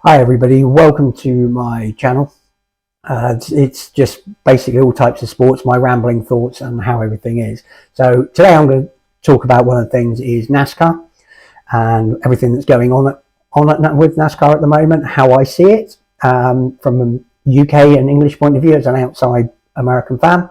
Hi everybody, welcome to my channel. It's just basically all types of sports, my rambling thoughts and how everything is. So today I'm going to talk about one of the things is NASCAR and everything that's going on with NASCAR at the moment, how I see it from a UK and English point of view as an outside American fan,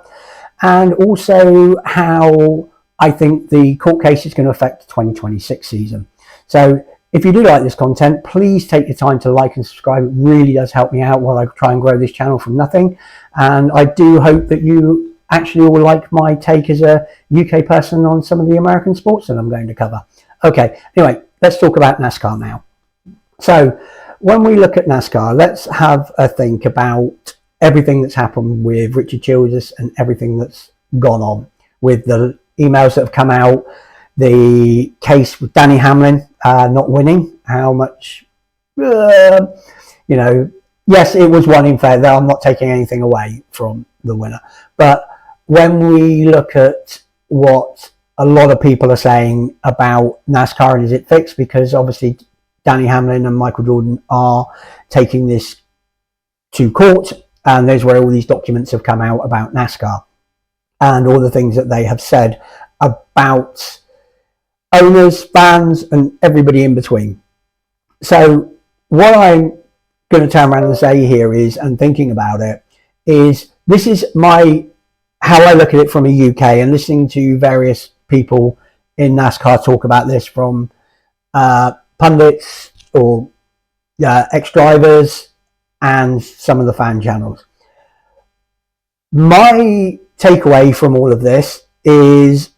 and also how I think the court case is going to affect the 2026 season. So if you do like this content, please take your time to like and subscribe. It really does help me out while I try and grow this channel from nothing. And I do hope that you actually will like my take as a UK person on some of the American sports that I'm going to cover. Okay, anyway, let's talk about NASCAR now. So when we look at NASCAR, let's have a think about everything that's happened with Richard Childress and everything that's gone on with the emails that have come out, the case with Danny Hamlin not winning, how much, yes, it was one in fair, though I'm not taking anything away from the winner. But when we look at what a lot of people are saying about NASCAR and is it fixed, because obviously Danny Hamlin and Michael Jordan are taking this to court, and there's where all these documents have come out about NASCAR and all the things that they have said about owners, fans, and everybody in between. So what I'm going to turn around and say here is, and thinking about it, is this is how I look at it from a UK, and listening to various people in NASCAR talk about this, from pundits or ex-drivers and some of the fan channels. My takeaway from all of this is,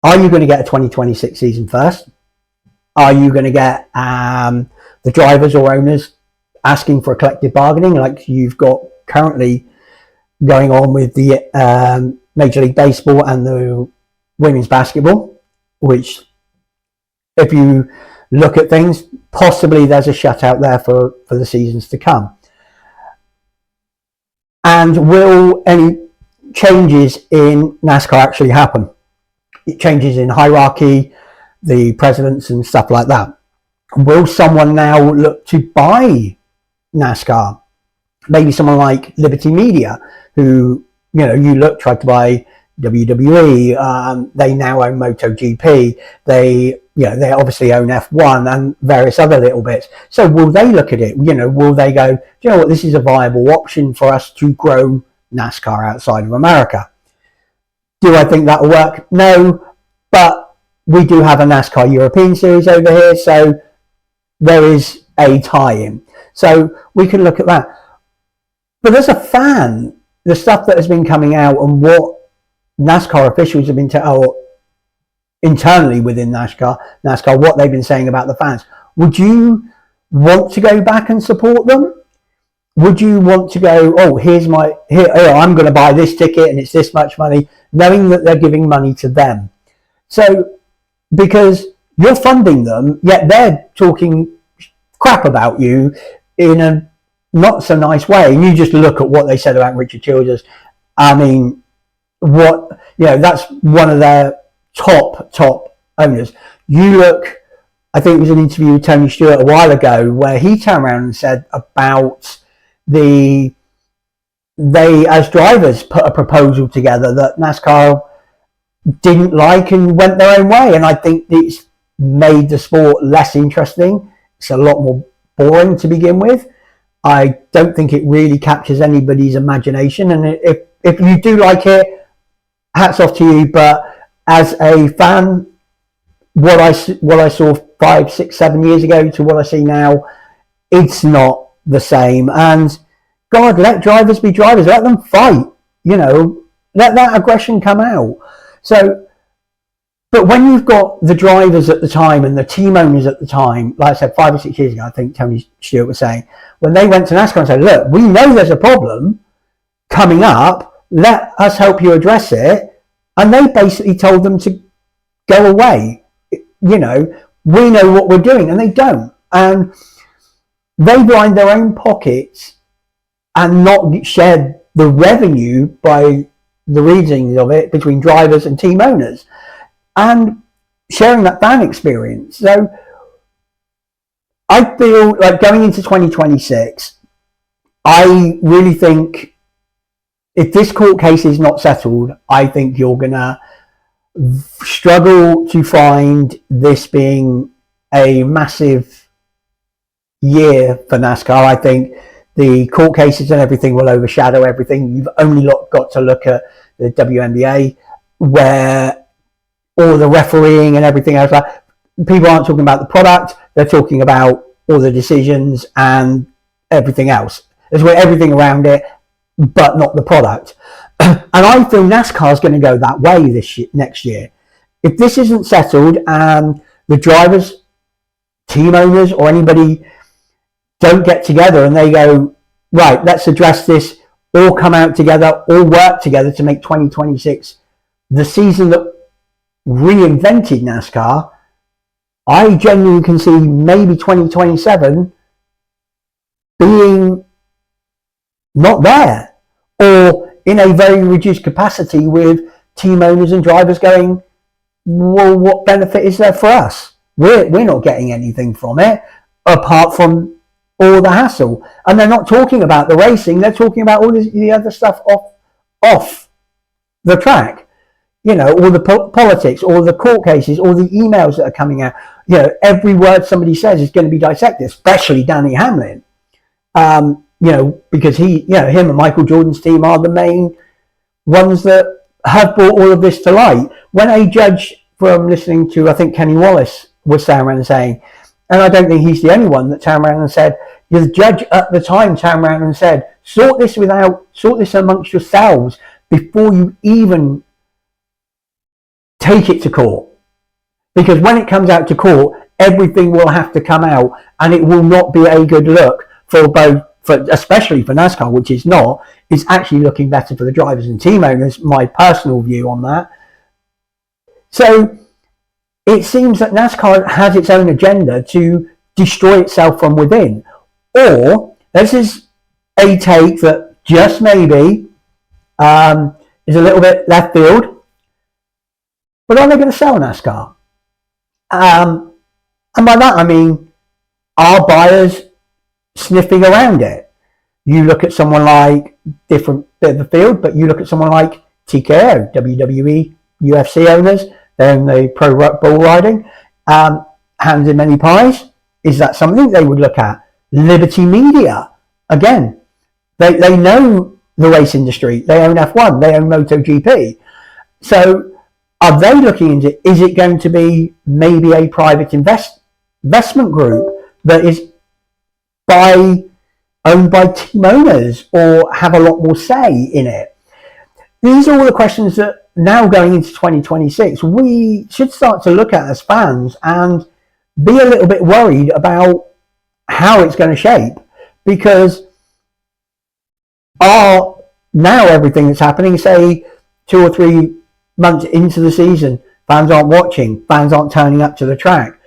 are you going to get a 2026 season first? Are you going to get the drivers or owners asking for a collective bargaining like you've got currently going on with the Major League Baseball and the women's basketball, which, if you look at things, possibly there's a shutout there for the seasons to come? And will any changes in NASCAR actually happen? It changes in hierarchy, the presidents and stuff like that. Will someone now look to buy NASCAR? Maybe someone like Liberty Media, who, tried to buy WWE. They now own MotoGP. They obviously own F1 and various other little bits. So will they look at it? Will they go, do you know what, this is a viable option for us to grow NASCAR outside of America? Do I think that will work? No, but we do have a NASCAR European Series over here, so there is a tie-in. So we can look at that. But as a fan, the stuff that has been coming out and what NASCAR officials have been internally within NASCAR, what they've been saying about the fans, would you want to go back and support them? Would you want to go, I'm going to buy this ticket and it's this much money, knowing that they're giving money to them? So, because you're funding them, yet they're talking crap about you in a not so nice way. And you just look at what they said about Richard Childress. I mean, that's one of their top owners. You look, I think it was an interview with Tony Stewart a while ago where he turned around and said about they as drivers put a proposal together that NASCAR didn't like and went their own way, and I think it's made the sport less interesting. It's a lot more boring to begin with. I don't think it really captures anybody's imagination, and if you do like it, hats off to you. But as a fan, what I saw 5, 6, 7 years ago to what I see now, it's not the same. And God, let drivers be drivers, let them fight, let that aggression come out. So, but when you've got the drivers at the time and the team owners at the time, like I said, 5 or 6 years ago, I think Tony Stewart was saying, when they went to NASCAR and said, look, we know there's a problem coming up, let us help you address it, and they basically told them to go away. We know what we're doing, and they don't. And they line their own pockets and not share the revenue by the reasons of it between drivers and team owners, and sharing that fan experience. So I feel like going into 2026, I really think if this court case is not settled, I think you're going to struggle to find this being a massive year for NASCAR. I think the court cases and everything will overshadow everything. You've only got to look at the WNBA, where all the refereeing and everything else, like, people aren't talking about the product, they're talking about all the decisions and everything else. There's everything around it, but not the product. And I feel NASCAR is going to go that way next year. If this isn't settled and the drivers, team owners, or anybody don't get together and they go, right, let's address this, all come out together, all work together to make 2026 the season that reinvented NASCAR, I genuinely can see maybe 2027 being not there, or in a very reduced capacity, with team owners and drivers going, well, what benefit is there for us? We're not getting anything from it apart from all the hassle. And they're not talking about the racing, they're talking about all the other stuff off the track. You know, all the politics, all the court cases, all the emails that are coming out. You know, every word somebody says is going to be dissected, especially Danny Hamlin. You know, because him and Michael Jordan's team are the main ones that have brought all of this to light. When a judge, from listening to, I think Kenny Wallace was saying, and I don't think he's the only one that turned around and said, the judge at the time turned around and said, sort this amongst yourselves before you even take it to court. Because when it comes out to court, everything will have to come out, and it will not be a good look for both, especially for NASCAR, which is not. It's actually looking better for the drivers and team owners, my personal view on that. So it seems that NASCAR has its own agenda to destroy itself from within. Or this is a take that just maybe is a little bit left field, but are they going to sell NASCAR? And by that I mean, are buyers sniffing around it? You look at someone like, different bit of the field, but you look at someone like TKO, WWE, UFC owners, they're in the pro bull riding, hands in many pies. Is that something they would look at? Liberty Media, again, they know the race industry, they own F1, they own MotoGP. So are they looking into, is it going to be maybe a private investment group that is owned by team owners, or have a lot more say in it? These are all the questions that now going into 2026, we should start to look at as fans and be a little bit worried about how it's going to shape, because now everything that's happening, say 2 or 3 months into the season, fans aren't watching, fans aren't turning up to the track,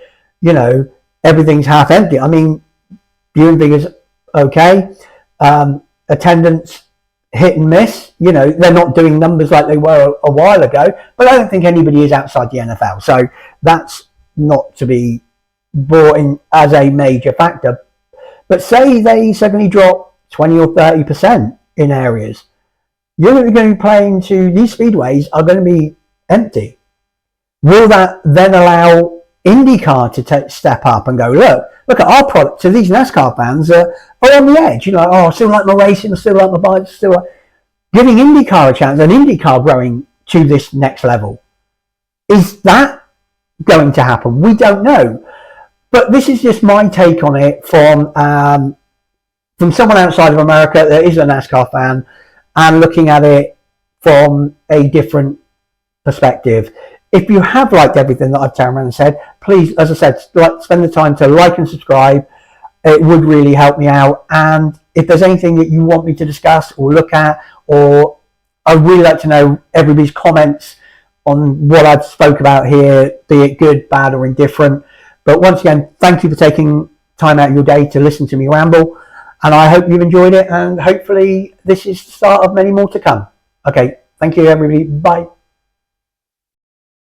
you know, everything's half empty. I mean, viewing figures okay, attendance hit and miss. You know, they're not doing numbers like they were a while ago, but I don't think anybody is outside the NFL, so that's not to be brought in as a major factor. But say they suddenly drop 20 or 30% in areas, you're going to be playing to, these speedways are going to be empty. Will that then allow IndyCar to step up and go, look at our product? So these NASCAR fans are on the edge, you know, I still like my racing, I still like my bikes, still like, giving IndyCar a chance, and IndyCar growing to this next level. Is that going to happen? We don't know. But this is just my take on it from someone outside of America that is a NASCAR fan, and looking at it from a different perspective. If you have liked everything that I've turned around and said, please, as I said, spend the time to like and subscribe. It would really help me out. And if there's anything that you want me to discuss or look at, or I'd really like to know everybody's comments on what I've spoke about here, be it good, bad, or indifferent. But once again, thank you for taking time out of your day to listen to me ramble. And I hope you've enjoyed it, and hopefully this is the start of many more to come. Okay, thank you everybody. Bye.